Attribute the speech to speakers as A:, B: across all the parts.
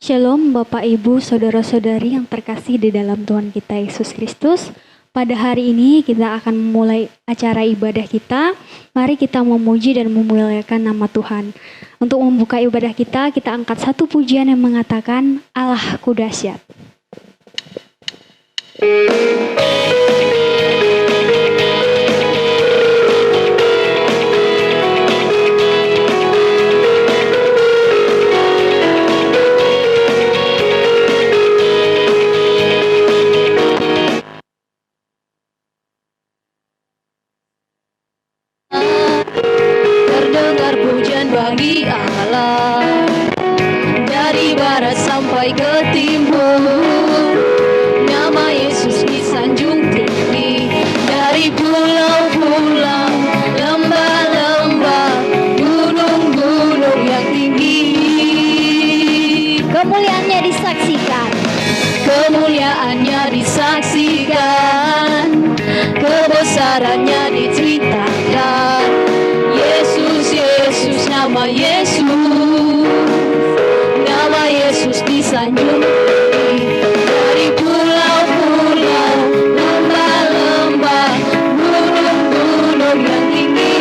A: Shalom Bapak Ibu Saudara-saudari yang terkasih di dalam Tuhan kita Yesus Kristus. Pada hari ini kita akan memulai acara ibadah kita. Mari kita memuji dan memuliakan nama Tuhan. Untuk membuka ibadah kita angkat satu pujian yang mengatakan Allahku dahsyat.
B: Terdengar pujian bagi Allah, dari barat sampai ke timur. Nama Yesus disanjung tinggi, dari pulau-pulau, lembah-lembah, gunung-gunung yang tinggi.
A: Kemuliaannya disaksikan.
B: Kemuliaannya disaksikan, kebesarannya diceritakan. Yesus, Yesus, nama Yesus disanjung tinggi, dari pulau-pulau, lembah-lembah, gunung-gunung yang tinggi.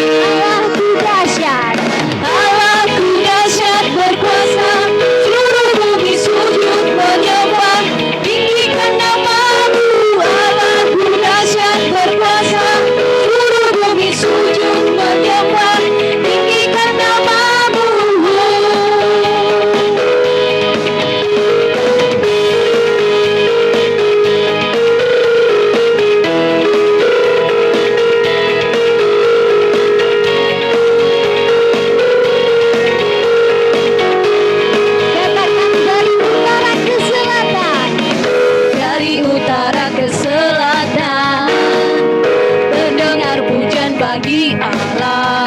A: Allahku dahsyat.
B: Allahku dahsyat berkuasa, seluruh bumi sujud menyembah, tinggikan namamu. Allahku dahsyat berkuasa, seluruh bumi sujud menyembah, tinggikan namamu.
A: Katakan dari utara ke selatan.
B: Dari utara ke selatan, terdengar pujian bagi Allah.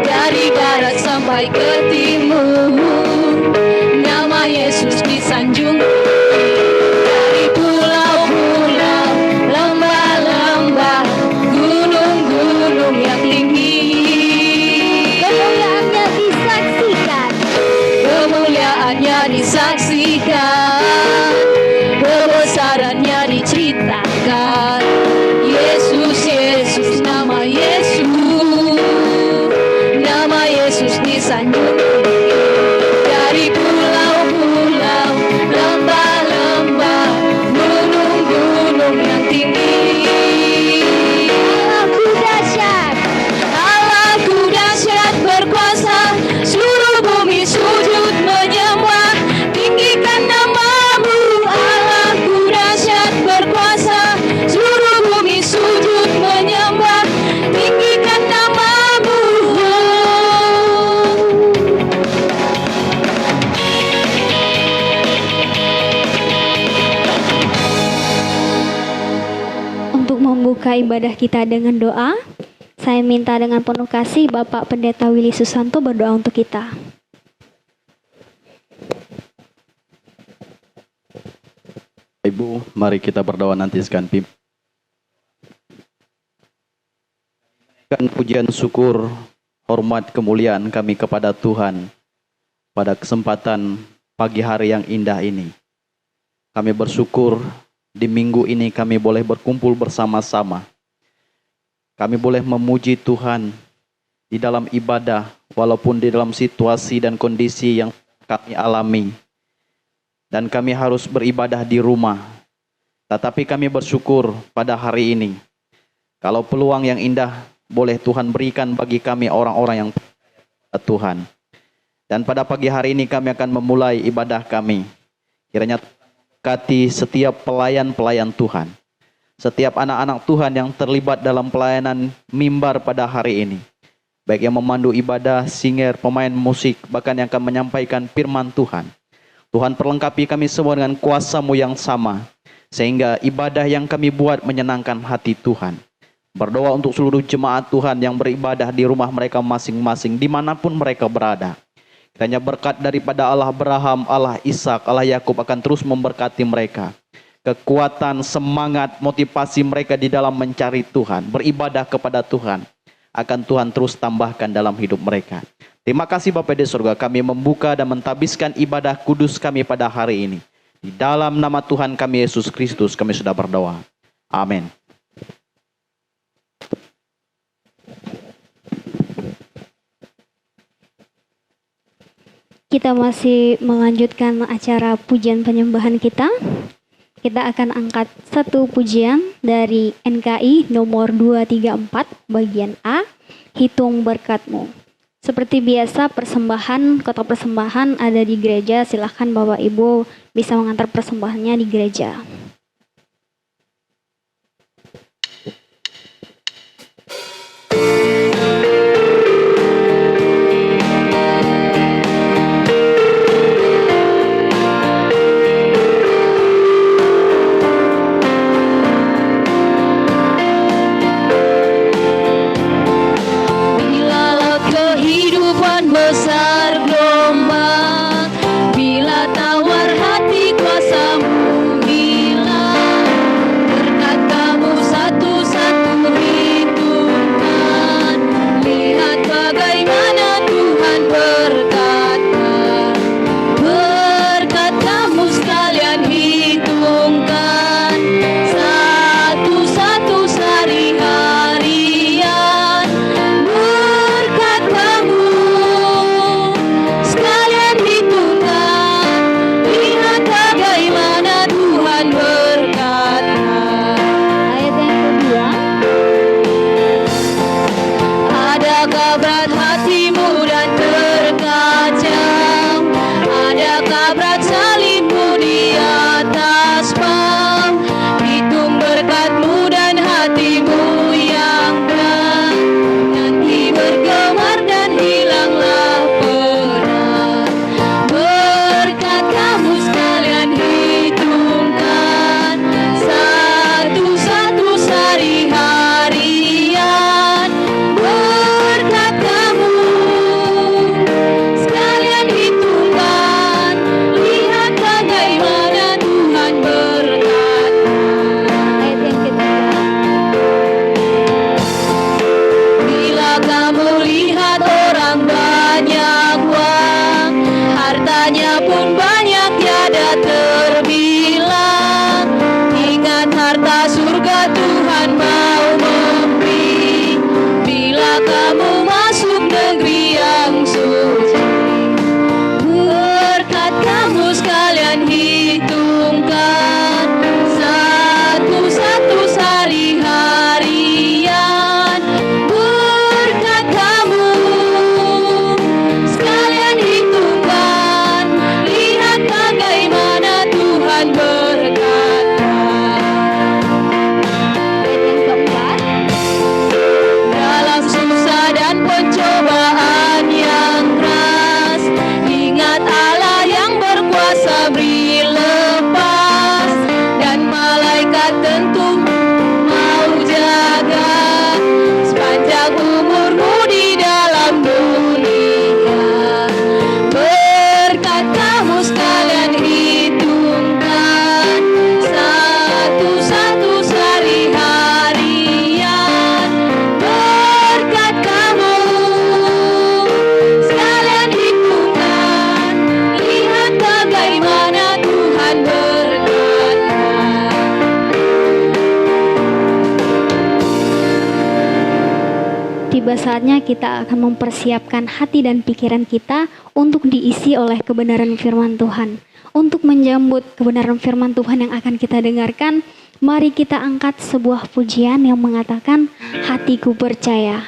B: Dari barat sampai ke timur, nama Yesus disanjung. Dari pulau-pulau, lembah-lembah, gunung-gunung yang tinggi.
A: Kemuliaannya disaksikan.
B: Kemuliaannya disaksikan, kebesarannya diceritakan. Yesus, Yesus, nama Yesus disanjung tinggi, dari pulau-pulau, lembah-lembah, gunung-gunung yang tinggi.
A: Allahku dahsyat.
B: Allahku dahsyat berkuasa, seluruh bumi sujud menyembah, tinggikan namamu. Allahku dahsyat berkuasa, seluruh bumi sujud menyembah, tinggikan namamu.
A: Untuk membuka ibadah kita dengan doa, saya minta dengan penuh kasih Bapak Pendeta Willy Susanto berdoa untuk kita.
C: Ibu, mari kita berdoa nanti sekalian pimpin. Pujian syukur, hormat, kemuliaan kami kepada Tuhan pada kesempatan pagi hari yang indah ini. Kami bersyukur di minggu ini kami boleh berkumpul bersama-sama. Kami boleh memuji Tuhan di dalam ibadah walaupun di dalam situasi dan kondisi yang kami alami. Dan kami harus beribadah di rumah. Tetapi kami bersyukur pada hari ini. Kalau peluang yang indah boleh Tuhan berikan bagi kami orang-orang yang percaya Tuhan. Dan pada pagi hari ini kami akan memulai ibadah kami. Kiranya berkati setiap pelayan-pelayan Tuhan. Setiap anak-anak Tuhan yang terlibat dalam pelayanan mimbar pada hari ini. Baik yang memandu ibadah, singer, pemain musik, bahkan yang akan menyampaikan firman Tuhan. Tuhan perlengkapi kami semua dengan kuasa-Mu yang sama. Sehingga ibadah yang kami buat menyenangkan hati Tuhan. Berdoa untuk seluruh jemaat Tuhan yang beribadah di rumah mereka masing-masing, dimanapun mereka berada. Kiranya berkat daripada Allah Abraham, Allah Ishak, Allah Yakub akan terus memberkati mereka. Kekuatan, semangat, motivasi mereka di dalam mencari Tuhan, beribadah kepada Tuhan. akan Tuhan terus tambahkan dalam hidup mereka. Terima kasih Bapa di surga, kami membuka dan mentabiskan ibadah kudus kami pada hari ini. Di dalam nama Tuhan kami Yesus Kristus kami sudah berdoa. Amin.
A: Kita masih melanjutkan acara pujian penyembahan kita. Kita akan angkat satu pujian dari NKI nomor 234 bagian A, Hitung Berkat-Mu. Seperti biasa persembahan, kotak persembahan ada di gereja. Silahkan Bapak Ibu bisa mengantar persembahannya di gereja.
B: Besar gelombang, bila tawar hati kuasamu hilang, berkat kamu satu-satu hitungkan, lihat bagaimana Tuhan berkata, berkat kamu sekalian hitungkan, satu-satu sehari-harian, berkat kamu sekalian hitungkan, lihat bagaimana Tuhan berkata.
A: Ayat yang kedua.
B: Adakah berat hatimu dan terkacau? Adakah berat salibmu di atas pau? Hitung berkatmu dan hatimu yang berat, nanti bergemar dan hilanglah penat. Berkat kamu sekalian hitungkan, satu-satu sehari-harian, berkat kamu sekalian hitungkan, lihat bagaimana Tuhan berkata.
A: Ayat yang ketiga.
B: Bila kamu lihat orang banyak uang, hartanya pun banyak tiada terbilang, ingat harta surga Tuhan mau memberi. Bila kamu masuk negeri yang suci, berkat kamu sekalian hitungkan, satu-satu sehari-harian, berkat kamu sekalian hitungkan, lihat bagaimana Tuhan berkata.
A: Ayat yang keempat.
B: Dalam susah dan pencobaan yang keras, ingat Allah yang berkuasa beri lepas, dan malaikat tentu mau jaga sepanjang umurmu di dalam dunia. Berkat kamu sekalian hitungkan, satu-satu sehari-harian, berkat kamu sekalian hitungkan, lihat bagaimana Tuhan berkata.
A: Tiba saatnya kita akan mempersiapkan hati dan pikiran kita untuk diisi oleh kebenaran firman Tuhan. Untuk menjambut kebenaran firman Tuhan yang akan kita dengarkan, mari kita angkat sebuah pujian yang mengatakan, hatiku percaya.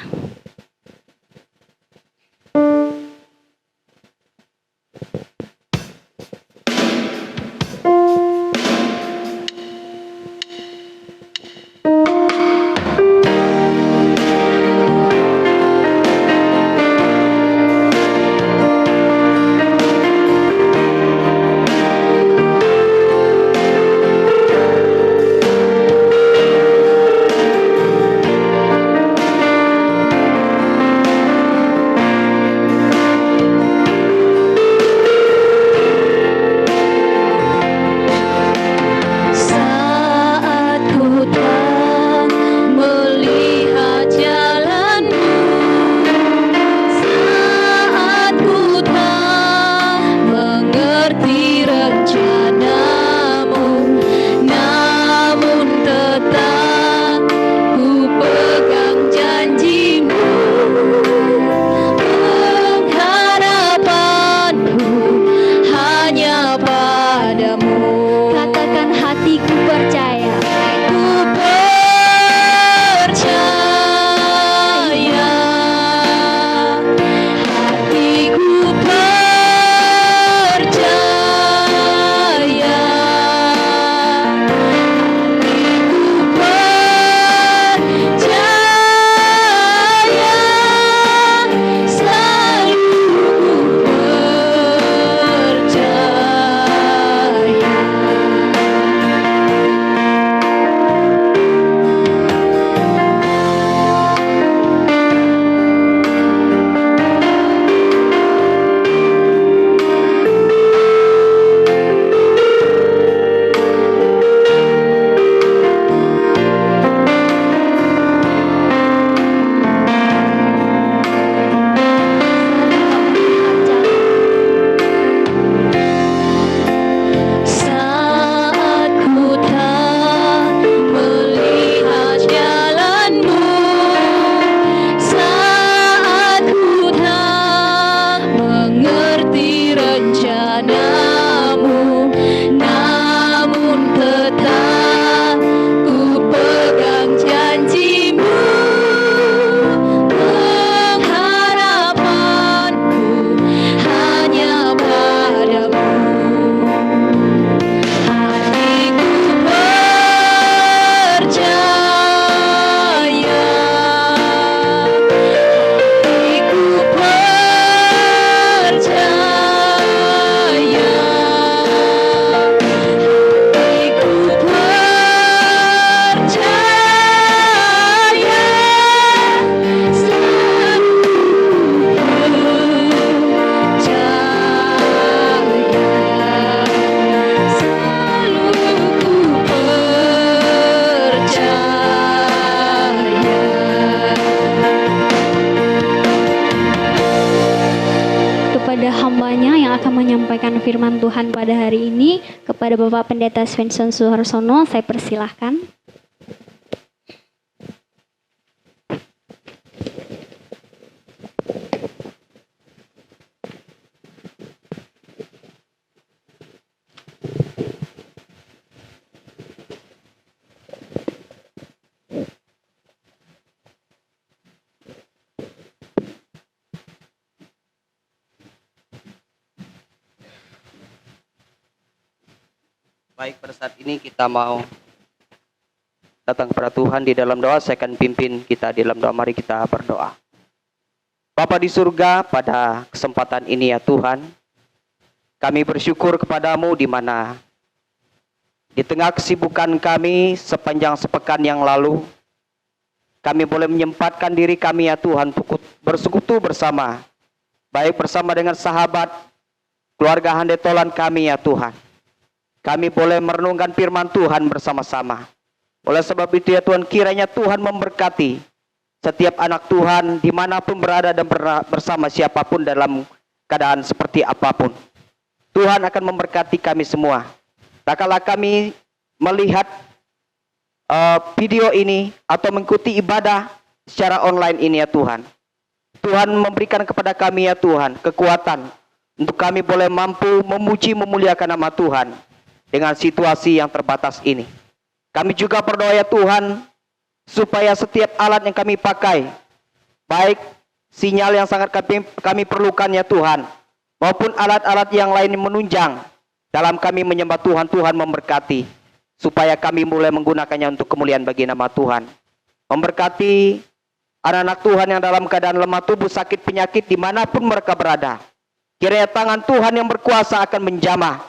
A: kepada hambanya yang akan menyampaikan firman Tuhan pada hari ini, kepada Bapak Pendeta Svensson Suharsono, saya persilahkan.
D: Baik, pada saat ini kita mau datang kepada Tuhan di dalam doa. Saya akan pimpin kita di dalam doa. Mari kita berdoa. Bapa di surga, pada kesempatan ini ya Tuhan, kami bersyukur kepadamu di mana di tengah kesibukan kami sepanjang sepekan yang lalu, kami boleh menyempatkan diri kami ya Tuhan untuk bersekutu bersama, baik bersama dengan sahabat, keluarga handetolan kami ya Tuhan. Kami boleh merenungkan firman Tuhan bersama-sama. Oleh sebab itu ya Tuhan, kiranya Tuhan memberkati setiap anak Tuhan dimanapun berada dan bersama siapapun dalam keadaan seperti apapun. Tuhan akan memberkati kami semua. Tak kala kami melihat video ini atau mengikuti ibadah secara online ini ya Tuhan, Tuhan memberikan kepada kami ya Tuhan kekuatan untuk kami boleh mampu memuji memuliakan nama Tuhan dengan situasi yang terbatas ini. Kami juga berdoa ya Tuhan, supaya setiap alat yang kami pakai, baik sinyal yang sangat kami perlukan ya Tuhan, maupun alat-alat yang lain yang menunjang dalam kami menyembah Tuhan, Tuhan memberkati, supaya kami mulai menggunakannya untuk kemuliaan bagi nama Tuhan. Memberkati anak-anak Tuhan yang dalam keadaan lemah tubuh, sakit, penyakit, dimanapun mereka berada. Kiranya tangan Tuhan yang berkuasa akan menjamah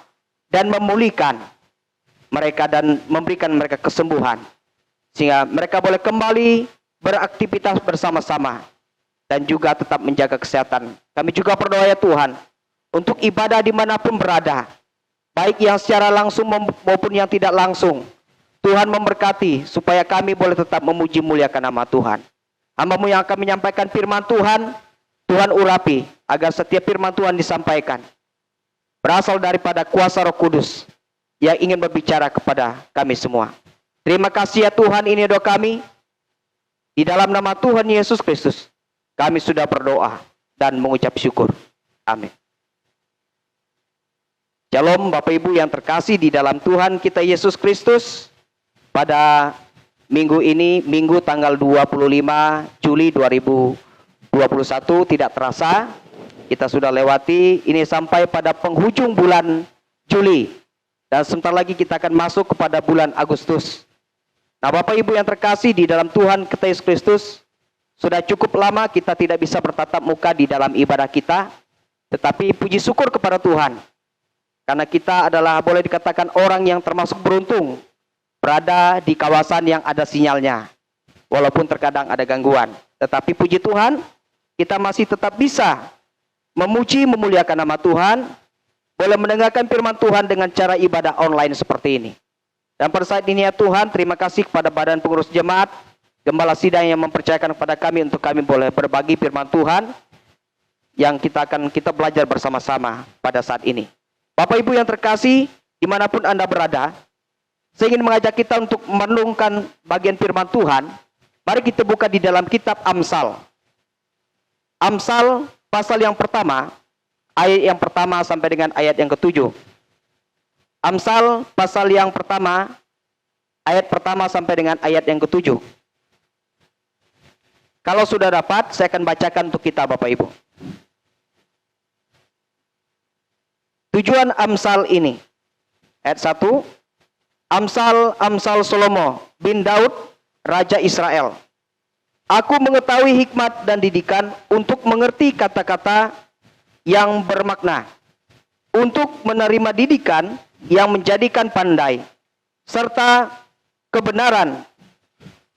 D: dan memulihkan mereka dan memberikan mereka kesembuhan, sehingga mereka boleh kembali beraktivitas bersama-sama dan juga tetap menjaga kesehatan. Kami juga berdoa ya Tuhan untuk ibadah dimanapun berada, baik yang secara langsung maupun yang tidak langsung. Tuhan memberkati supaya kami boleh tetap memuji muliakan nama Tuhan. Hamba-Mu yang akan menyampaikan firman Tuhan, Tuhan urapi agar setiap firman Tuhan disampaikan berasal daripada kuasa Roh Kudus yang ingin berbicara kepada kami semua. Terima kasih ya Tuhan, ini doa kami. Di dalam nama Tuhan Yesus Kristus, kami sudah berdoa dan mengucap syukur. Amin. Shalom Bapak Ibu yang terkasih di dalam Tuhan kita Yesus Kristus. Pada minggu ini, minggu tanggal 25 Juli 2021, tidak terasa kita sudah lewati ini sampai pada penghujung bulan Juli. Dan sebentar lagi kita akan masuk kepada bulan Agustus. Nah Bapak Ibu yang terkasih di dalam Tuhan kita Yesus Kristus, sudah cukup lama kita tidak bisa bertatap muka di dalam ibadah kita. Tetapi puji syukur kepada Tuhan, karena kita adalah boleh dikatakan orang yang termasuk beruntung berada di kawasan yang ada sinyalnya. Walaupun terkadang ada gangguan. Tetapi puji Tuhan, kita masih tetap bisa memuji memuliakan nama Tuhan, boleh mendengarkan firman Tuhan dengan cara ibadah online seperti ini. Dan pada saat ini ya Tuhan, terima kasih kepada Badan Pengurus Jemaat, Gembala Sidang yang mempercayakan kepada kami untuk kami boleh berbagi firman Tuhan yang kita belajar bersama-sama pada saat ini. Bapak Ibu yang terkasih, dimanapun Anda berada, saya ingin mengajak kita untuk merenungkan bagian firman Tuhan. Mari kita buka di dalam kitab Amsal. Amsal pasal yang pertama, ayat yang pertama sampai dengan ayat yang ke-7. Amsal pasal yang pertama, ayat pertama sampai dengan ayat yang ke-7. Kalau sudah dapat, saya akan bacakan untuk kita Bapak Ibu. Tujuan Amsal ini, ayat 1, Amsal Salomo bin Daud, Raja Israel. Aku mengetahui hikmat dan didikan untuk mengerti kata-kata yang bermakna, untuk menerima didikan yang menjadikan pandai, serta kebenaran,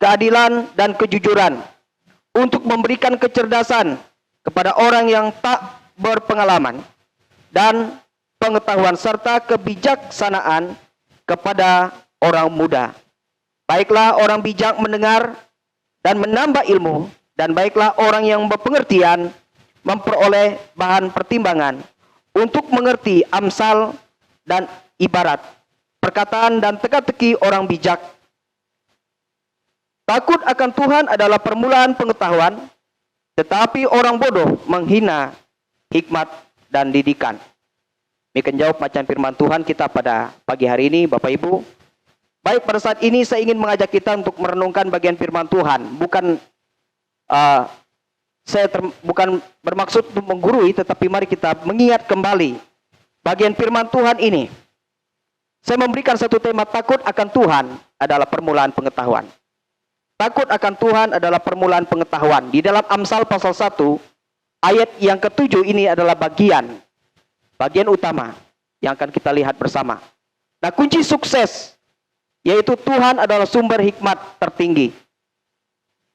D: keadilan, dan kejujuran, untuk memberikan kecerdasan kepada orang yang tak berpengalaman, dan pengetahuan serta kebijaksanaan kepada orang muda. Baiklah orang bijak mendengar dan menambah ilmu, dan baiklah orang yang berpengertian memperoleh bahan pertimbangan untuk mengerti amsal dan ibarat, perkataan dan teka-teki orang bijak. Takut akan Tuhan adalah permulaan pengetahuan, tetapi orang bodoh menghina hikmat dan didikan. Demikian jawab macam firman Tuhan kita pada pagi hari ini, Bapak Ibu. Baik, pada saat ini saya ingin mengajak kita untuk merenungkan bagian firman Tuhan. Bukan bukan bermaksud untuk menggurui, tetapi mari kita mengingat kembali bagian firman Tuhan ini. Saya memberikan satu tema, takut akan Tuhan adalah permulaan pengetahuan. Takut akan Tuhan adalah permulaan pengetahuan. Di dalam Amsal pasal 1, ayat yang ke-7 ini adalah bagian utama yang akan kita lihat bersama. Nah, kunci sukses yaitu Tuhan adalah sumber hikmat tertinggi.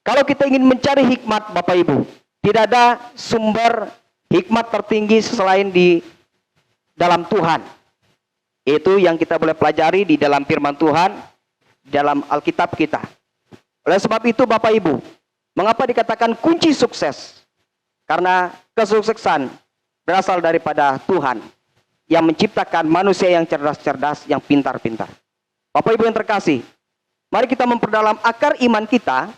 D: Kalau kita ingin mencari hikmat, Bapak Ibu, tidak ada sumber hikmat tertinggi selain di dalam Tuhan. Itu yang kita boleh pelajari di dalam firman Tuhan, di dalam Alkitab kita. Oleh sebab itu, Bapak Ibu, mengapa dikatakan kunci sukses? Karena kesuksesan berasal daripada Tuhan yang menciptakan manusia yang cerdas-cerdas, yang pintar-pintar. Bapak Ibu yang terkasih, mari kita memperdalam akar iman kita,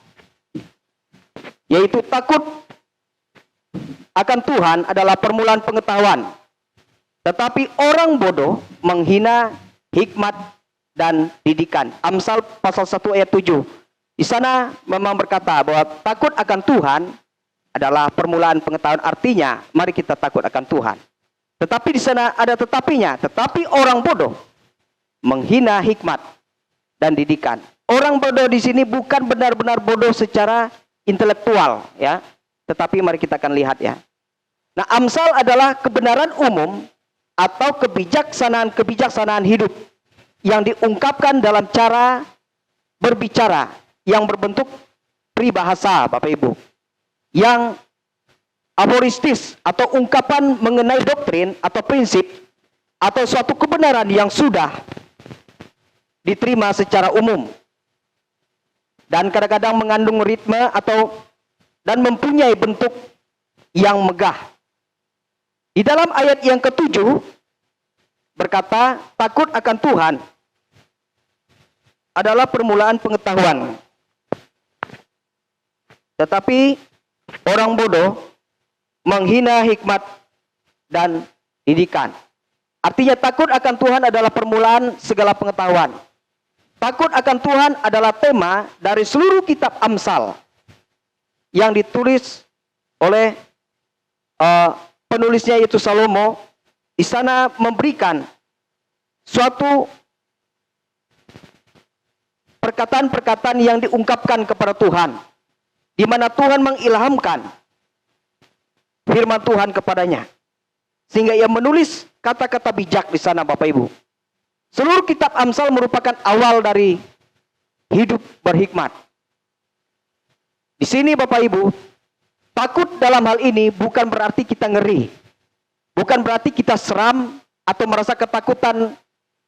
D: yaitu takut akan Tuhan adalah permulaan pengetahuan. Tetapi orang bodoh menghina hikmat dan didikan. Amsal pasal 1 ayat 7. Di sana memang berkata bahwa takut akan Tuhan adalah permulaan pengetahuan. Artinya, mari kita takut akan Tuhan. Tetapi di sana ada tetapinya. Tetapi orang bodoh menghina hikmat dan didikan. Orang bodoh di sini bukan benar-benar bodoh secara intelektual, ya. Tetapi mari kita akan lihat, ya. Nah, Amsal adalah kebenaran umum atau kebijaksanaan hidup yang diungkapkan dalam cara berbicara yang berbentuk peribahasa, Bapak Ibu, yang aforistis atau ungkapan mengenai doktrin atau prinsip atau suatu kebenaran yang sudah diterima secara umum dan kadang-kadang mengandung ritme dan mempunyai bentuk yang megah. Di dalam ayat yang ke-7 berkata, takut akan Tuhan adalah permulaan pengetahuan. Tetapi orang bodoh menghina hikmat dan didikan. Artinya takut akan Tuhan adalah permulaan segala pengetahuan. Takut akan Tuhan adalah tema dari seluruh kitab Amsal yang ditulis oleh penulisnya yaitu Salomo. Di sana memberikan suatu perkataan-perkataan yang diungkapkan kepada Tuhan, di mana Tuhan mengilhamkan firman Tuhan kepadanya, sehingga ia menulis kata-kata bijak di sana, Bapak Ibu. Seluruh kitab Amsal merupakan awal dari hidup berhikmat. Di sini, Bapak Ibu, takut dalam hal ini bukan berarti kita ngeri, bukan berarti kita seram atau merasa ketakutan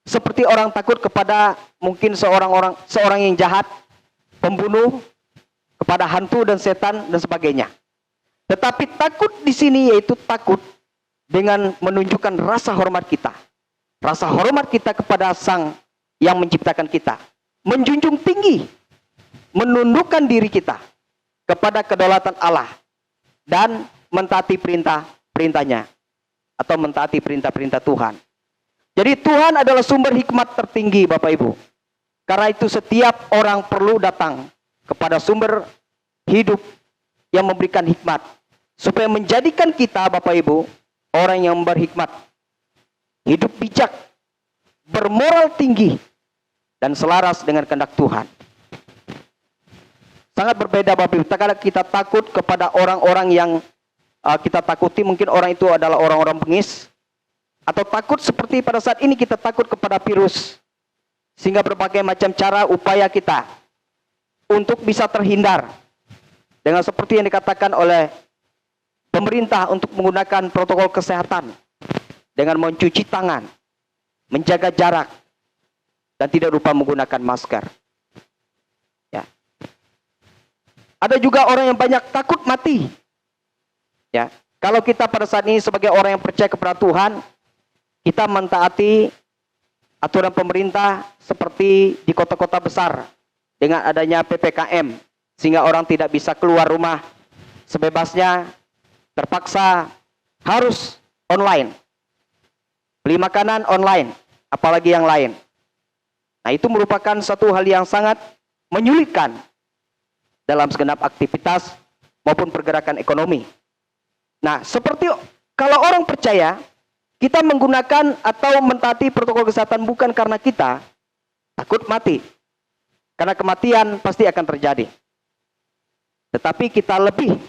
D: seperti orang takut kepada mungkin seorang yang jahat, pembunuh, kepada hantu dan setan dan sebagainya. Tetapi takut di sini yaitu takut dengan menunjukkan rasa hormat kita. Rasa hormat kita kepada Sang yang menciptakan kita. Menjunjung tinggi, menundukkan diri kita kepada kedaulatan Allah dan mentaati perintah-perintahnya atau mentaati perintah-perintah Tuhan. Jadi Tuhan adalah sumber hikmat tertinggi, Bapak Ibu. Karena itu setiap orang perlu datang kepada sumber hidup yang memberikan hikmat, supaya menjadikan kita, Bapak Ibu, orang yang berhikmat, hidup bijak, bermoral tinggi, dan selaras dengan kehendak Tuhan. Sangat berbeda, Bapak Ibu. Kadang kita takut kepada orang-orang yang kita takuti, mungkin orang itu adalah orang-orang bengis, atau takut seperti pada saat ini kita takut kepada virus, sehingga berbagai macam cara upaya kita untuk bisa terhindar dengan seperti yang dikatakan oleh pemerintah untuk menggunakan protokol kesehatan dengan mencuci tangan, menjaga jarak, dan tidak lupa menggunakan masker. Ya. Ada juga orang yang banyak takut mati. Ya, Kalau kita pada saat ini sebagai orang yang percaya kepada Tuhan, kita mentaati aturan pemerintah seperti di kota-kota besar dengan adanya PPKM, sehingga orang tidak bisa keluar rumah sebebasnya, terpaksa harus online. Beli makanan online, apalagi yang lain. Nah, itu merupakan satu hal yang sangat menyulitkan dalam segenap aktivitas maupun pergerakan ekonomi. Nah, seperti kalau orang percaya, kita menggunakan atau mentaati protokol kesehatan bukan karena kita takut mati. Karena kematian pasti akan terjadi. Tetapi kita lebih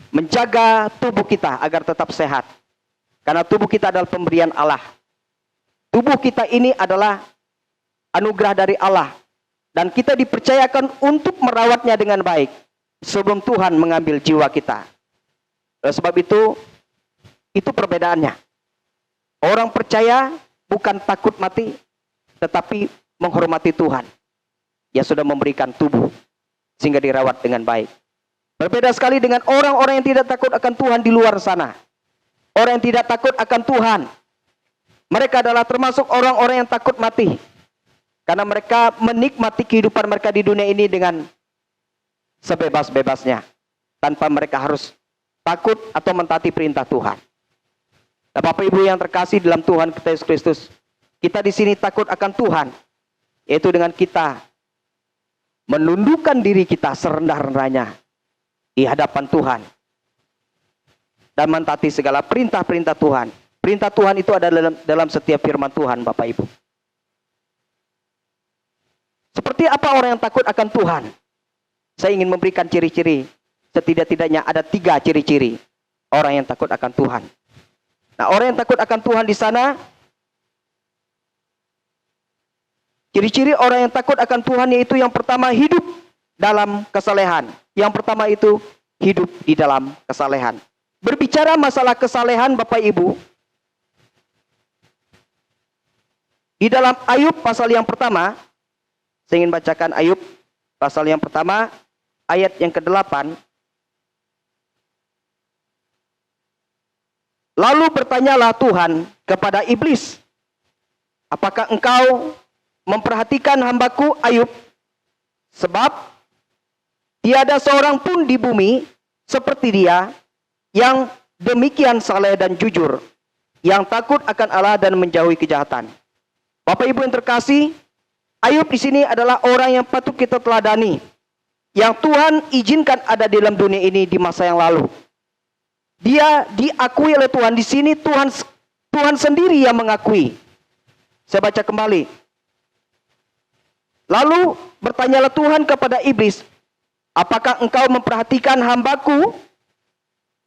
D: menjaga tubuh kita agar tetap sehat. Karena tubuh kita adalah pemberian Allah. Tubuh kita ini adalah anugerah dari Allah. Dan kita dipercayakan untuk merawatnya dengan baik sebelum Tuhan mengambil jiwa kita. Oleh sebab itu perbedaannya. Orang percaya bukan takut mati, tetapi menghormati Tuhan yang sudah memberikan tubuh sehingga dirawat dengan baik. Berbeda sekali dengan orang-orang yang tidak takut akan Tuhan di luar sana. Orang yang tidak takut akan Tuhan, mereka adalah termasuk orang-orang yang takut mati. Karena mereka menikmati kehidupan mereka di dunia ini dengan sebebas-bebasnya, tanpa mereka harus takut atau mentaati perintah Tuhan. Nah, Bapak Ibu yang terkasih dalam Tuhan kita Yesus Kristus, kita di sini takut akan Tuhan, yaitu dengan kita menundukkan diri kita serendah-rendahnya di hadapan Tuhan dan mentaati segala perintah-perintah Tuhan. Perintah Tuhan itu ada dalam setiap firman Tuhan, Bapak Ibu. Seperti apa orang yang takut akan Tuhan? Saya ingin memberikan ciri-ciri. Setidak-tidaknya ada 3 ciri-ciri orang yang takut akan Tuhan. Nah, orang yang takut akan Tuhan di sana, ciri-ciri orang yang takut akan Tuhan yaitu yang pertama, hidup dalam kesalehan. Yang pertama itu hidup di dalam kesalehan. Berbicara masalah kesalehan, Bapak Ibu, di dalam Ayub pasal yang pertama, saya ingin bacakan Ayub pasal yang pertama, ayat yang ke-8. Lalu bertanyalah Tuhan kepada iblis, apakah engkau memperhatikan hambaku Ayub? Sebab tiada seorang pun di bumi seperti dia yang demikian saleh dan jujur, yang takut akan Allah dan menjauhi kejahatan. Bapak Ibu yang terkasih, Ayub di sini adalah orang yang patut kita teladani, yang Tuhan izinkan ada di dalam dunia ini di masa yang lalu. Dia diakui oleh Tuhan. Di sini Tuhan sendiri yang mengakui. Saya baca kembali. Lalu bertanyalah Tuhan kepada iblis, apakah engkau memperhatikan hambaku?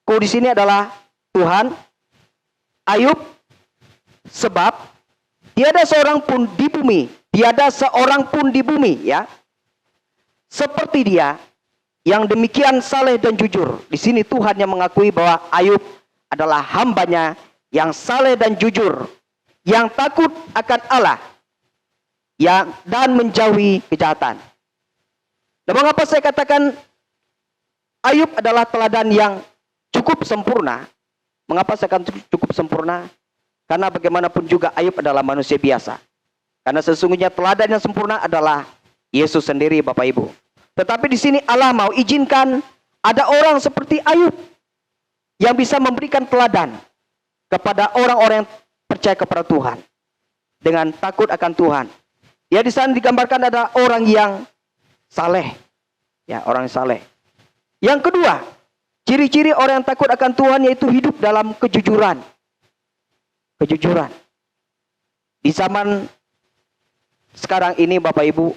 D: Ku di sini adalah Tuhan, Ayub, sebab tiada seorang pun di bumi, tiada seorang pun di bumi, ya, seperti dia yang demikian saleh dan jujur. Di sini Tuhan yang mengakui bahwa Ayub adalah hambanya yang saleh dan jujur, yang takut akan Allah, dan menjauhi kejahatan. Dan mengapa saya katakan Ayub adalah teladan yang cukup sempurna? Mengapa saya katakan cukup sempurna? Karena bagaimanapun juga Ayub adalah manusia biasa. Karena sesungguhnya teladan yang sempurna adalah Yesus sendiri, Bapak Ibu. Tetapi di sini Allah mau izinkan ada orang seperti Ayub yang bisa memberikan teladan kepada orang-orang yang percaya kepada Tuhan dengan takut akan Tuhan. Ya, di sana digambarkan ada orang yang saleh, ya, orang yang saleh. Yang kedua, ciri-ciri orang yang takut akan Tuhan yaitu hidup dalam kejujuran. Kejujuran. Di zaman sekarang ini, Bapak Ibu,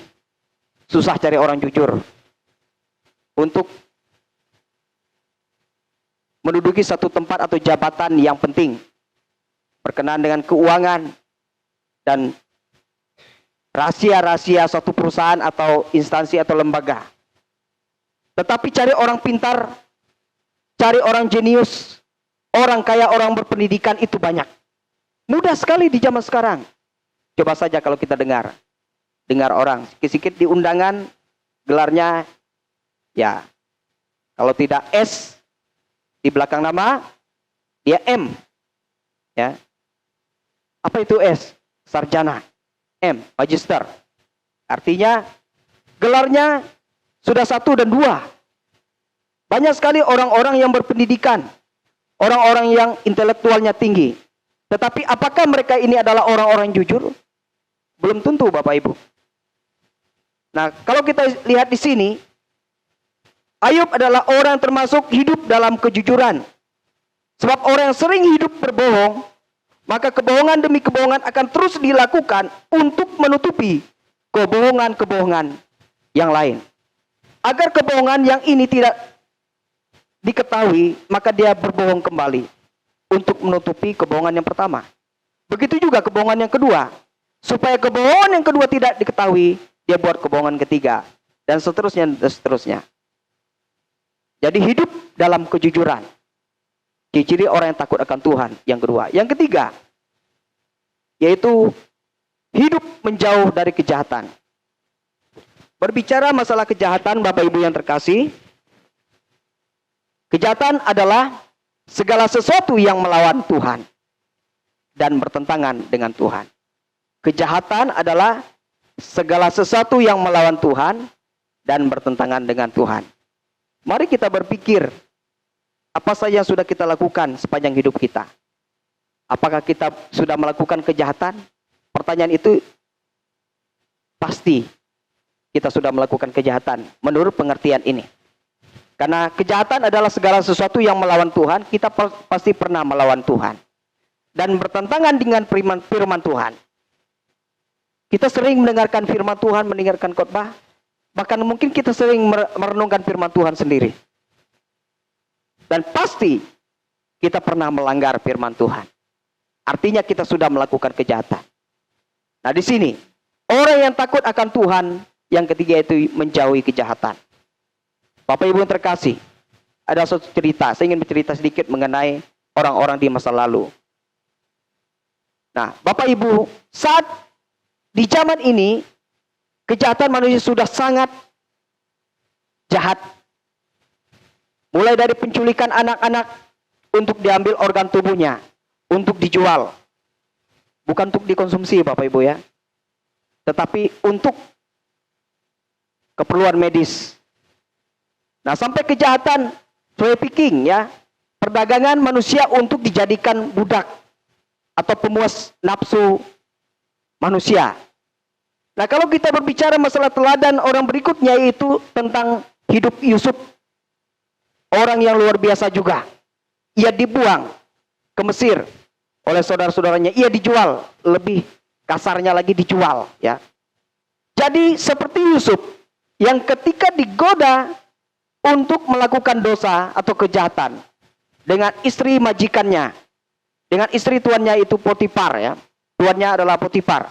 D: susah cari orang jujur untuk menduduki satu tempat atau jabatan yang penting berkenaan dengan keuangan dan rahasia-rahasia suatu perusahaan atau instansi atau lembaga. Tetapi cari orang pintar, cari orang jenius, orang kaya, orang berpendidikan itu banyak. Mudah sekali di zaman sekarang. Coba saja kalau kita dengar orang sedikit di undangan, gelarnya ya, kalau tidak S di belakang nama, Dia M. Ya. Apa itu S? Sarjana. M, magister. Artinya gelarnya sudah 1 dan 2. Banyak sekali orang-orang yang berpendidikan, orang-orang yang intelektualnya tinggi. Tetapi apakah mereka ini adalah orang-orang jujur? Belum tentu, Bapak Ibu. Nah, kalau kita lihat di sini, Ayub adalah orang yang termasuk hidup dalam kejujuran. Sebab orang yang sering hidup berbohong, maka kebohongan demi kebohongan akan terus dilakukan untuk menutupi kebohongan-kebohongan yang lain. Agar kebohongan yang ini tidak diketahui, maka dia berbohong kembali untuk menutupi kebohongan yang pertama. Begitu juga kebohongan yang kedua. Supaya kebohongan yang kedua tidak diketahui, dia buat kebohongan ketiga. Dan seterusnya, dan seterusnya. Jadi hidup dalam kejujuran. Ciri-ciri orang yang takut akan Tuhan. Yang kedua. Yang ketiga, yaitu hidup menjauh dari kejahatan. Berbicara masalah kejahatan, Bapak Ibu yang terkasih, kejahatan adalah segala sesuatu yang melawan Tuhan dan bertentangan dengan Tuhan. Kejahatan adalah segala sesuatu yang melawan Tuhan dan bertentangan dengan Tuhan. Mari kita berpikir, apa saja yang sudah kita lakukan sepanjang hidup kita? Apakah kita sudah melakukan kejahatan? Pertanyaan itu pasti kita sudah melakukan kejahatan menurut pengertian ini. Karena kejahatan adalah segala sesuatu yang melawan Tuhan, kita pasti pernah melawan Tuhan. Dan bertentangan dengan firman Tuhan. Kita sering mendengarkan firman Tuhan, mendengarkan khotbah. Bahkan mungkin kita sering merenungkan firman Tuhan sendiri. Dan pasti kita pernah melanggar firman Tuhan. Artinya kita sudah melakukan kejahatan. Nah di sini, orang yang takut akan Tuhan, yang ketiga itu menjauhi kejahatan. Bapak Ibu yang terkasih, ada suatu cerita, saya ingin bercerita sedikit mengenai orang-orang di masa lalu. Nah, Bapak Ibu, saat di zaman ini, kejahatan manusia sudah sangat jahat. Mulai dari penculikan anak-anak untuk diambil organ tubuhnya, untuk dijual. Bukan untuk dikonsumsi, Bapak Ibu ya. Tetapi untuk keperluan medis. Nah, sampai kejahatan trafficking ya, perdagangan manusia untuk dijadikan budak atau pemuas nafsu manusia. Nah, kalau kita berbicara masalah teladan orang berikutnya, yaitu tentang hidup Yusuf. Orang yang luar biasa juga. Ia dibuang ke Mesir oleh saudara-saudaranya. Ia dijual, lebih kasarnya lagi dijual ya. Jadi seperti Yusuf yang ketika digoda untuk melakukan dosa atau kejahatan dengan istri majikannya, dengan istri tuannya itu Potifar ya. Tuannya adalah Potifar.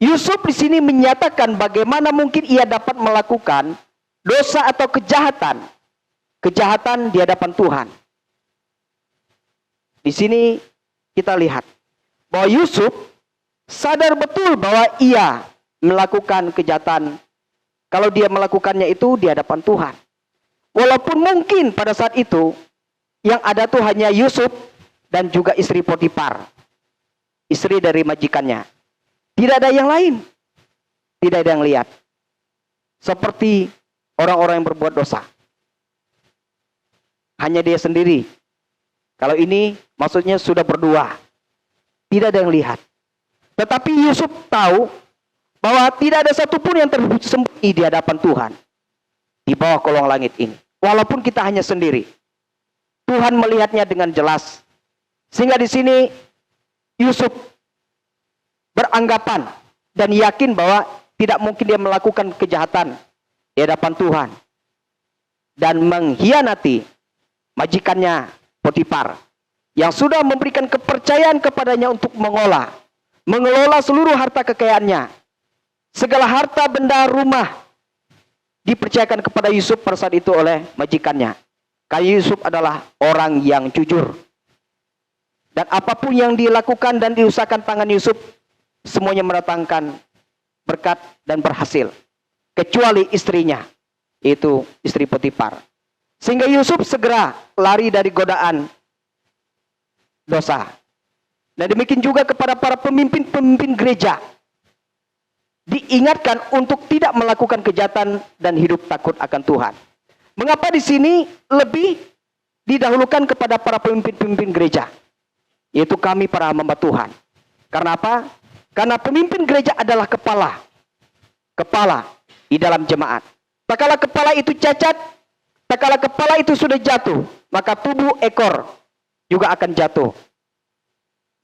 D: Yusuf di sini menyatakan bagaimana mungkin ia dapat melakukan dosa atau kejahatan di hadapan Tuhan. Di sini kita lihat bahwa Yusuf sadar betul bahwa ia melakukan kejahatan kalau dia melakukannya itu di hadapan Tuhan. Walaupun mungkin pada saat itu yang ada tuh hanya Yusuf dan juga istri Potifar, istri dari majikannya. Tidak ada yang lain. Tidak ada yang lihat. Seperti orang-orang yang berbuat dosa. Hanya dia sendiri. Kalau ini maksudnya sudah berdua. Tidak ada yang lihat. Tetapi Yusuf tahu bahwa tidak ada satupun yang tersembunyi di hadapan Tuhan. Di bawah kolong langit ini. Walaupun kita hanya sendiri. Tuhan melihatnya dengan jelas. Sehingga di sini Yusuf beranggapan dan yakin bahwa tidak mungkin dia melakukan kejahatan di hadapan Tuhan dan mengkhianati majikannya Potifar yang sudah memberikan kepercayaan kepadanya untuk mengelola seluruh harta kekayaannya. Segala harta benda rumah dipercayakan kepada Yusuf pada saat itu oleh majikannya. Karena Yusuf adalah orang yang jujur. Dan apapun yang dilakukan dan diusahakan tangan Yusuf, semuanya mendatangkan berkat dan berhasil. Kecuali istrinya, yaitu istri Potifar. Sehingga Yusuf segera lari dari godaan dosa. Nah demikian juga kepada para pemimpin-pemimpin gereja. Diingatkan untuk tidak melakukan kejahatan dan hidup takut akan Tuhan. Mengapa di sini lebih didahulukan kepada para pemimpin-pemimpin gereja? Yaitu kami para hamba Tuhan. Karena apa? Karena pemimpin gereja adalah kepala. Kepala di dalam jemaat. Tak kala kepala itu cacat, tak kala kepala itu sudah jatuh, maka tubuh ekor juga akan jatuh.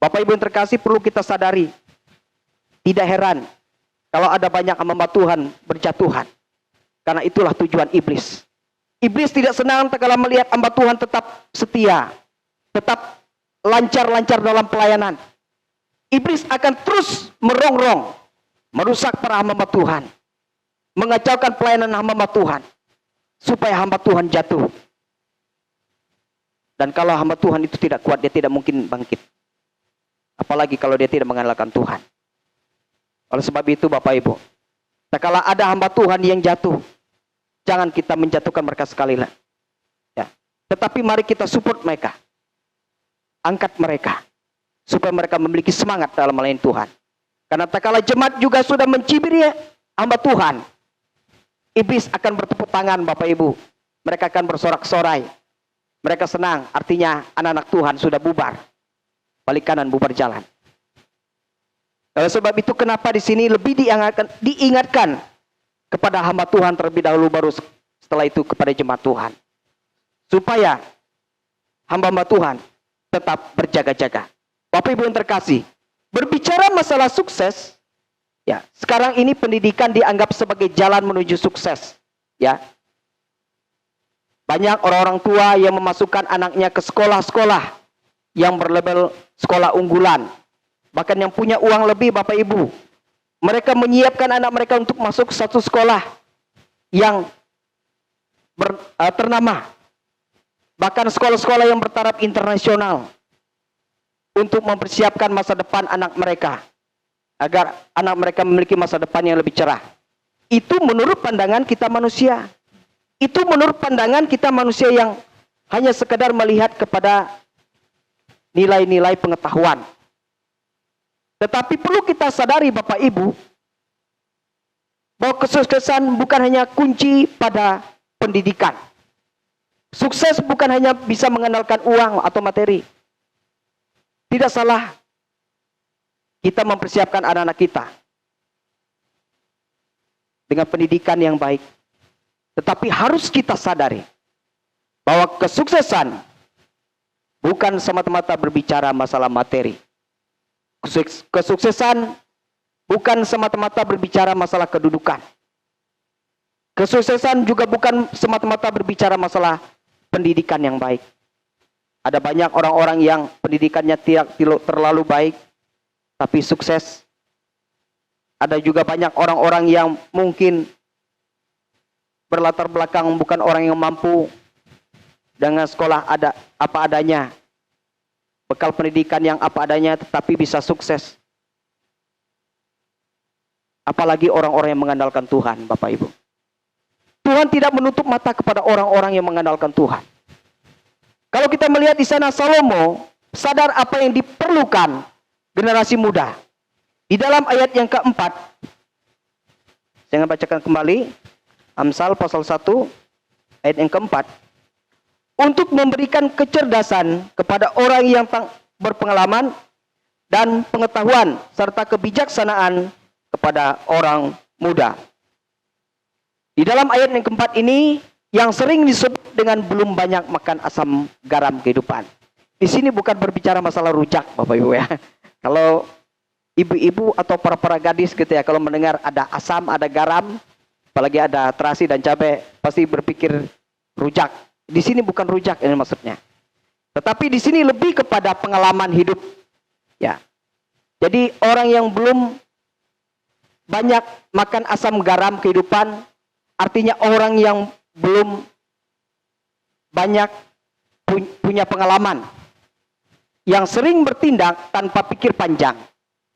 D: Bapak Ibu yang terkasih, perlu kita sadari, tidak heran kalau ada banyak hamba Tuhan berjatuhan. Karena itulah tujuan iblis. Iblis tidak senang tak kala melihat hamba Tuhan tetap setia, tetap lancar-lancar dalam pelayanan. Iblis akan terus merongrong, merusak para hamba Tuhan, mengacaukan pelayanan hamba Tuhan, supaya hamba Tuhan jatuh. Dan kalau hamba Tuhan itu tidak kuat, dia tidak mungkin bangkit. Apalagi kalau dia tidak mengandalkan Tuhan. Oleh sebab itu Bapak Ibu, tak kala ada hamba Tuhan yang jatuh, jangan kita menjatuhkan mereka sekali lagi. Ya. Tetapi mari kita support mereka. Angkat mereka. Supaya mereka memiliki semangat dalam melayani Tuhan. Karena tak kala jemaat juga sudah mencibiri hamba Tuhan, iblis akan bertepuk tangan Bapak Ibu. Mereka akan bersorak-sorai. Mereka senang, artinya anak-anak Tuhan sudah bubar. Balik kanan, bubar jalan. Oleh sebab itu kenapa di sini lebih diingatkan kepada hamba Tuhan terlebih dahulu, baru setelah itu kepada jemaat Tuhan. Supaya hamba-hamba Tuhan tetap berjaga-jaga. Bapak Ibu yang terkasih, berbicara masalah sukses, ya, sekarang ini pendidikan dianggap sebagai jalan menuju sukses, ya. Banyak orang-orang tua yang memasukkan anaknya ke sekolah-sekolah yang berlabel sekolah unggulan. Bahkan yang punya uang lebih, Bapak Ibu, mereka menyiapkan anak mereka untuk masuk satu sekolah yang ternama. Bahkan sekolah-sekolah yang bertaraf internasional, untuk mempersiapkan masa depan anak mereka, agar anak mereka memiliki masa depan yang lebih cerah. Itu menurut pandangan kita manusia. Itu menurut pandangan kita manusia yang hanya sekedar melihat kepada nilai-nilai pengetahuan. Tetapi perlu kita sadari Bapak Ibu, bahwa kesuksesan bukan hanya kunci pada pendidikan. Sukses bukan hanya bisa mengandalkan uang atau materi. Tidak salah kita mempersiapkan anak-anak kita dengan pendidikan yang baik. Tetapi harus kita sadari bahwa kesuksesan bukan semata-mata berbicara masalah materi. Kesuksesan bukan semata-mata berbicara masalah kedudukan. Kesuksesan juga bukan semata-mata berbicara masalah pendidikan yang baik. Ada banyak orang-orang yang pendidikannya tidak terlalu baik, tapi sukses. Ada juga banyak orang-orang yang mungkin berlatar belakang bukan orang yang mampu, dengan sekolah ada apa adanya, bekal pendidikan yang apa adanya, tetapi bisa sukses. Apalagi orang-orang yang mengandalkan Tuhan, Bapak Ibu. Tuhan tidak menutup mata kepada orang-orang yang mengandalkan Tuhan. Kalau kita melihat di sana, Salomo sadar apa yang diperlukan generasi muda. Di dalam ayat yang keempat, saya akan bacakan kembali, Amsal pasal 1, ayat yang keempat. Untuk memberikan kecerdasan kepada orang yang berpengalaman dan pengetahuan serta kebijaksanaan kepada orang muda. Di dalam ayat yang keempat ini, yang sering disebut dengan belum banyak makan asam garam kehidupan. Di sini bukan berbicara masalah rujak, Bapak Ibu ya. Kalau ibu-ibu atau para gadis gitu ya, kalau mendengar ada asam, ada garam, apalagi ada terasi dan cabai, pasti berpikir rujak. Di sini bukan rujak ini maksudnya. Tetapi di sini lebih kepada pengalaman hidup. Ya. Jadi orang yang belum banyak makan asam garam kehidupan, artinya orang yang belum banyak punya pengalaman, yang sering bertindak tanpa pikir panjang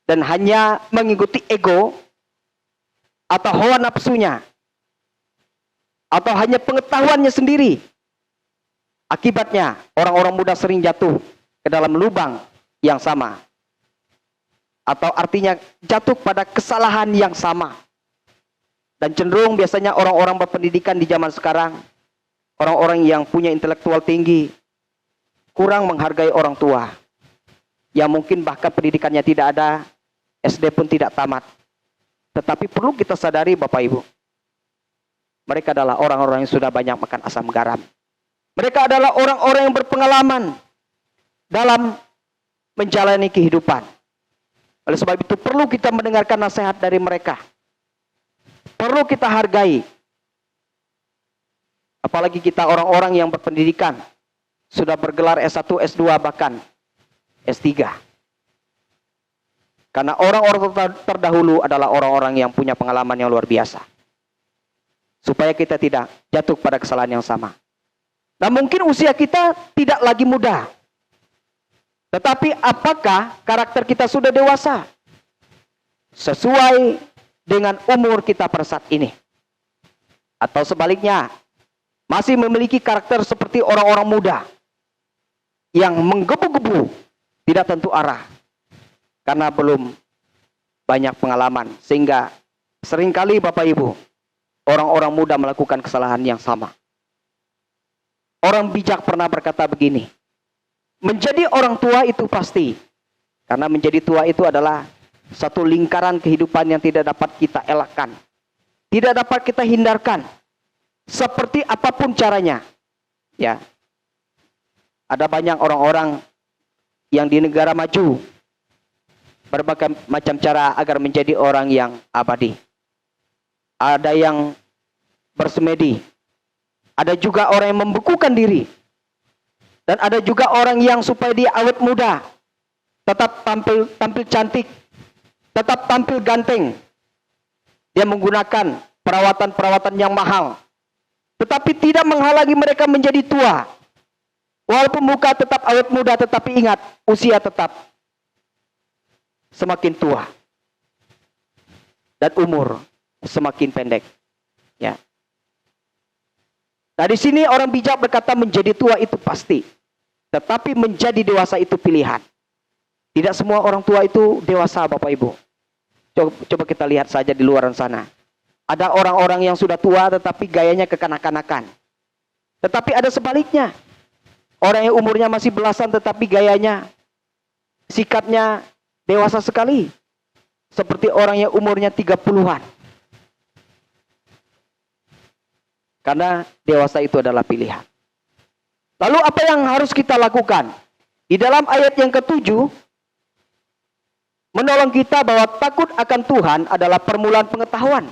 D: dan hanya mengikuti ego atau hawa nafsunya atau hanya pengetahuannya sendiri. Akibatnya orang-orang muda sering jatuh ke dalam lubang yang sama. Atau artinya jatuh pada kesalahan yang sama. Dan cenderung biasanya orang-orang berpendidikan di zaman sekarang, orang-orang yang punya intelektual tinggi, kurang menghargai orang tua. Yang mungkin bahkan pendidikannya tidak ada, SD pun tidak tamat. Tetapi perlu kita sadari Bapak Ibu, mereka adalah orang-orang yang sudah banyak makan asam garam. Mereka adalah orang-orang yang berpengalaman dalam menjalani kehidupan. Oleh sebab itu perlu kita mendengarkan nasihat dari mereka. Perlu kita hargai. Apalagi kita orang-orang yang berpendidikan, sudah bergelar S1, S2, bahkan S3. Karena orang-orang terdahulu adalah orang-orang yang punya pengalaman yang luar biasa. Supaya kita tidak jatuh pada kesalahan yang sama. Nah mungkin usia kita tidak lagi muda. Tetapi apakah karakter kita sudah dewasa? Sesuai dengan umur kita pada saat ini. Atau sebaliknya, masih memiliki karakter seperti orang-orang muda. Yang menggebu-gebu, tidak tentu arah. Karena belum banyak pengalaman. Sehingga seringkali Bapak Ibu, orang-orang muda melakukan kesalahan yang sama. Orang bijak pernah berkata begini, menjadi orang tua itu pasti. Karena menjadi tua itu adalah satu lingkaran kehidupan yang tidak dapat kita elakkan. Tidak dapat kita hindarkan. Seperti apapun caranya. Ya. Ada banyak orang-orang yang di negara maju. Berbagai macam cara agar menjadi orang yang abadi. Ada yang bersemedi. Ada juga orang yang membekukan diri. Dan ada juga orang yang supaya dia awet muda, tetap tampil cantik, tetap tampil ganteng. Dia menggunakan perawatan-perawatan yang mahal. Tetapi tidak menghalangi mereka menjadi tua. Walaupun muka tetap awet muda, tetapi ingat, usia tetap semakin tua. Dan umur semakin pendek. Ya. Nah di sini orang bijak berkata menjadi tua itu pasti. Tetapi menjadi dewasa itu pilihan. Tidak semua orang tua itu dewasa Bapak Ibu. Coba kita lihat saja di luaran sana. Ada orang-orang yang sudah tua tetapi gayanya kekanak-kanakan. Tetapi ada sebaliknya. Orang yang umurnya masih belasan tetapi gayanya, sikapnya dewasa sekali. Seperti orang yang umurnya 30-an. Karena dewasa itu adalah pilihan. Lalu apa yang harus kita lakukan? Di dalam ayat yang ke-7, menolong kita bahwa takut akan Tuhan adalah permulaan pengetahuan.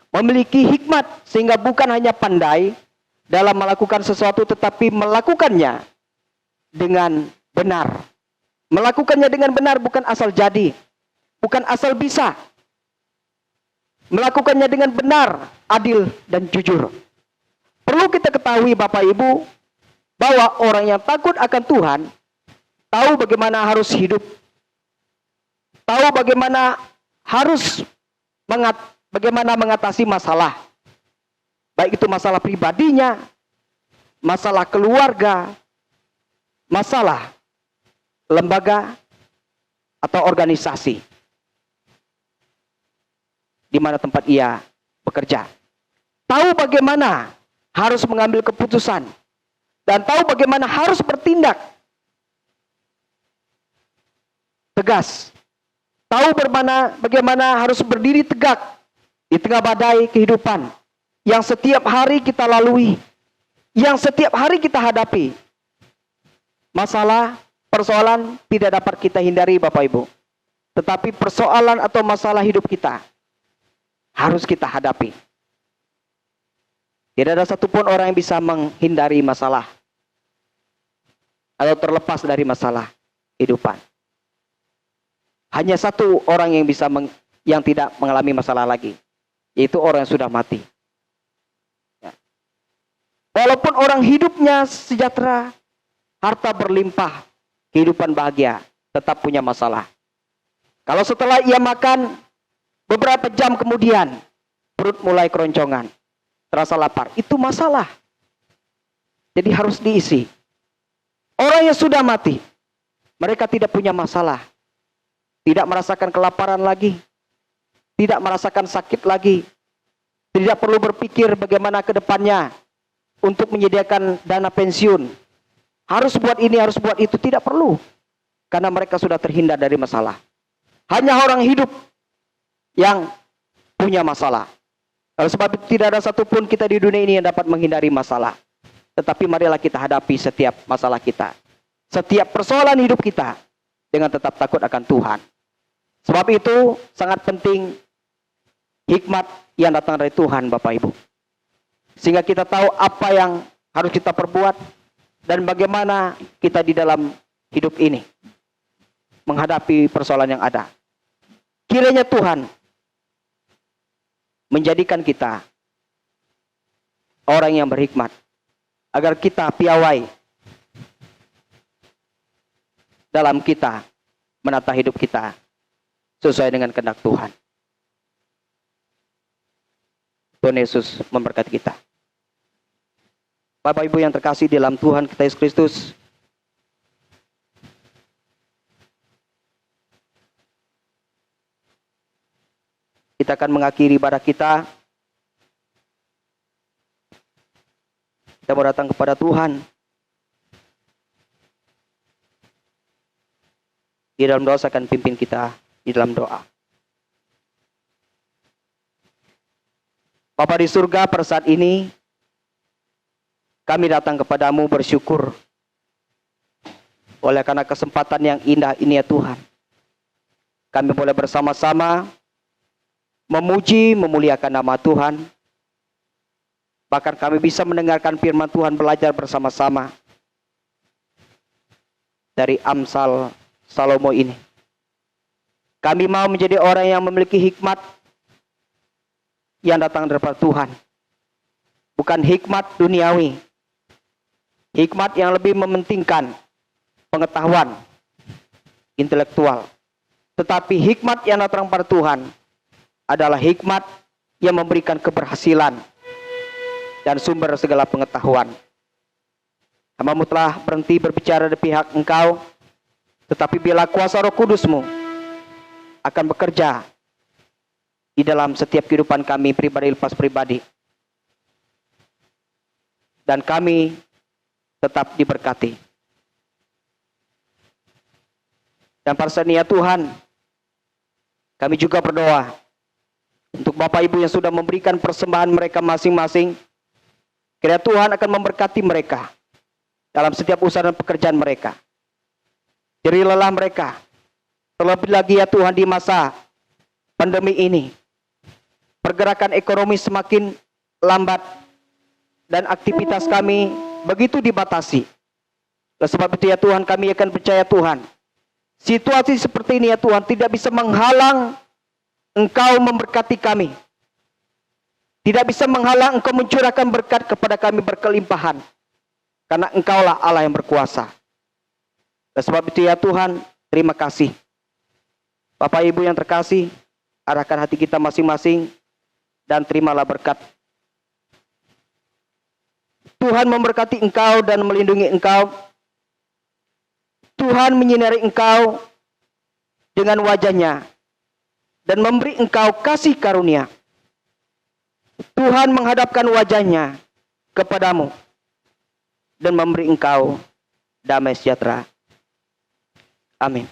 D: Memiliki hikmat sehingga bukan hanya pandai dalam melakukan sesuatu tetapi melakukannya dengan benar. Melakukannya dengan benar bukan asal jadi, bukan asal bisa. Melakukannya dengan benar, adil dan jujur. Perlu kita ketahui Bapak Ibu, bahwa orang yang takut akan Tuhan tahu bagaimana harus hidup, tahu bagaimana harus bagaimana mengatasi masalah, baik itu masalah pribadinya, masalah keluarga, masalah lembaga atau organisasi di mana tempat ia bekerja. Tahu bagaimana harus mengambil keputusan. Dan tahu bagaimana harus bertindak tegas. Tahu bagaimana harus berdiri tegak di tengah badai kehidupan yang setiap hari kita lalui, yang setiap hari kita hadapi. Masalah, persoalan tidak dapat kita hindari Bapak Ibu. Tetapi persoalan atau masalah hidup kita harus kita hadapi. Tidak ada satupun orang yang bisa menghindari masalah atau terlepas dari masalah kehidupan. Hanya satu orang yang bisa yang tidak mengalami masalah lagi, yaitu orang yang sudah mati. Ya. Walaupun orang hidupnya sejahtera, harta berlimpah, kehidupan bahagia, tetap punya masalah. Kalau setelah ia makan, beberapa jam kemudian perut mulai keroncongan, terasa lapar, itu masalah. Jadi harus diisi. Orang yang sudah mati, Mereka tidak punya masalah. Tidak merasakan kelaparan lagi. Tidak merasakan sakit lagi. Tidak perlu berpikir bagaimana ke depannya untuk menyediakan dana pensiun. Harus buat ini, harus buat itu. Tidak perlu. Karena mereka sudah terhindar dari masalah. Hanya orang hidup yang punya masalah. Oleh sebab itu tidak ada satupun kita di dunia ini yang dapat menghindari masalah. Tetapi marilah kita hadapi setiap masalah kita. Setiap persoalan hidup kita dengan tetap takut akan Tuhan. Sebab itu sangat penting hikmat yang datang dari Tuhan, Bapak Ibu. Sehingga kita tahu apa yang harus kita perbuat dan bagaimana kita di dalam hidup ini menghadapi persoalan yang ada. Kiranya Tuhan menjadikan kita orang yang berhikmat, agar kita piawai dalam kita menata hidup kita sesuai dengan kehendak Tuhan. Tuhan Yesus memberkati kita. Bapak Ibu yang terkasih di dalam Tuhan kita Yesus Kristus, kita akan mengakhiri ibadah kita. Kita mau datang kepada Tuhan. Di dalam doa saya akan pimpin kita di dalam doa. Bapa di surga, pada saat ini kami datang kepadamu bersyukur oleh karena kesempatan yang indah ini ya Tuhan. Kami boleh bersama-sama memuji, memuliakan nama Tuhan. Bahkan kami bisa mendengarkan firman Tuhan, belajar bersama-sama dari Amsal Salomo ini. Kami mau menjadi orang yang memiliki hikmat yang datang dari Tuhan. Bukan hikmat duniawi. Hikmat yang lebih mementingkan pengetahuan intelektual. Tetapi hikmat yang datang dari Tuhan adalah hikmat yang memberikan keberhasilan dan sumber segala pengetahuan. Hamba-Mu telah berhenti berbicara di pihak Engkau, tetapi bila kuasa Roh Kudus-Mu akan bekerja di dalam setiap kehidupan kami pribadi lepas pribadi, dan kami tetap diberkati. Dan pada saat ini ya Tuhan, kami juga berdoa untuk Bapak Ibu yang sudah memberikan persembahan mereka masing-masing. Kiranya Tuhan akan memberkati mereka dalam setiap usaha dan pekerjaan mereka. Jerilah mereka, terlebih lagi ya Tuhan di masa pandemi ini. Pergerakan ekonomi semakin lambat dan aktivitas kami begitu dibatasi. Oleh sebab itu ya Tuhan, kami akan percaya Tuhan, situasi seperti ini ya Tuhan tidak bisa menghalang Engkau memberkati kami. Tidak bisa menghalang Engkau mencurahkan berkat kepada kami berkelimpahan. Karena Engkaulah Allah yang berkuasa. Oleh sebab itu ya Tuhan, terima kasih. Bapak Ibu yang terkasih, arahkan hati kita masing-masing dan terimalah berkat. Tuhan memberkati engkau dan melindungi engkau. Tuhan menyinari engkau dengan wajahnya dan memberi engkau kasih karunia. Tuhan menghadapkan wajahnya kepadamu dan memberi engkau damai sejahtera. Amin.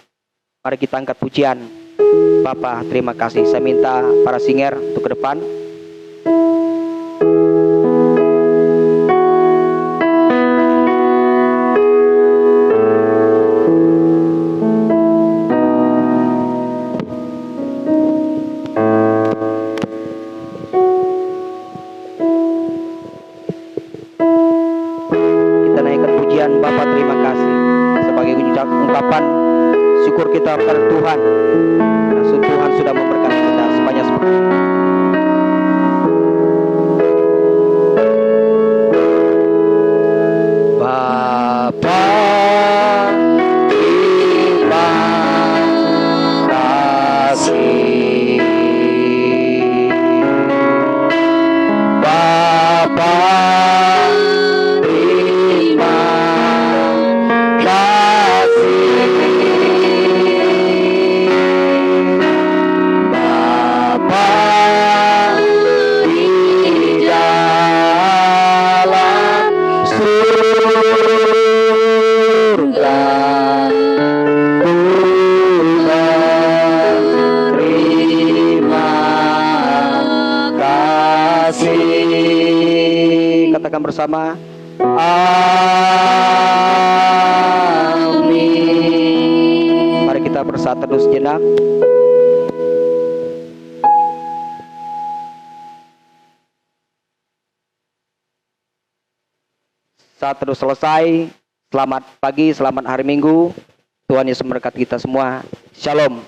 D: Mari kita angkat pujian. Bapa, terima kasih. Saya minta para singer untuk ke depan. Kita naikkan pujian. Bapa, terima kasih sebagai ungkapan syukur kita kepada Tuhan. Karena Tuhan sudah memberkati kita sebanyak seperti ini. Bapa, terima kasih. Bapa, terima kasih. katakan bersama. Amin. Mari kita bersatu dulu sejenak. Saat terus selesai, selamat pagi, selamat hari Minggu. Tuhan Yesus memberkati kita semua. Shalom.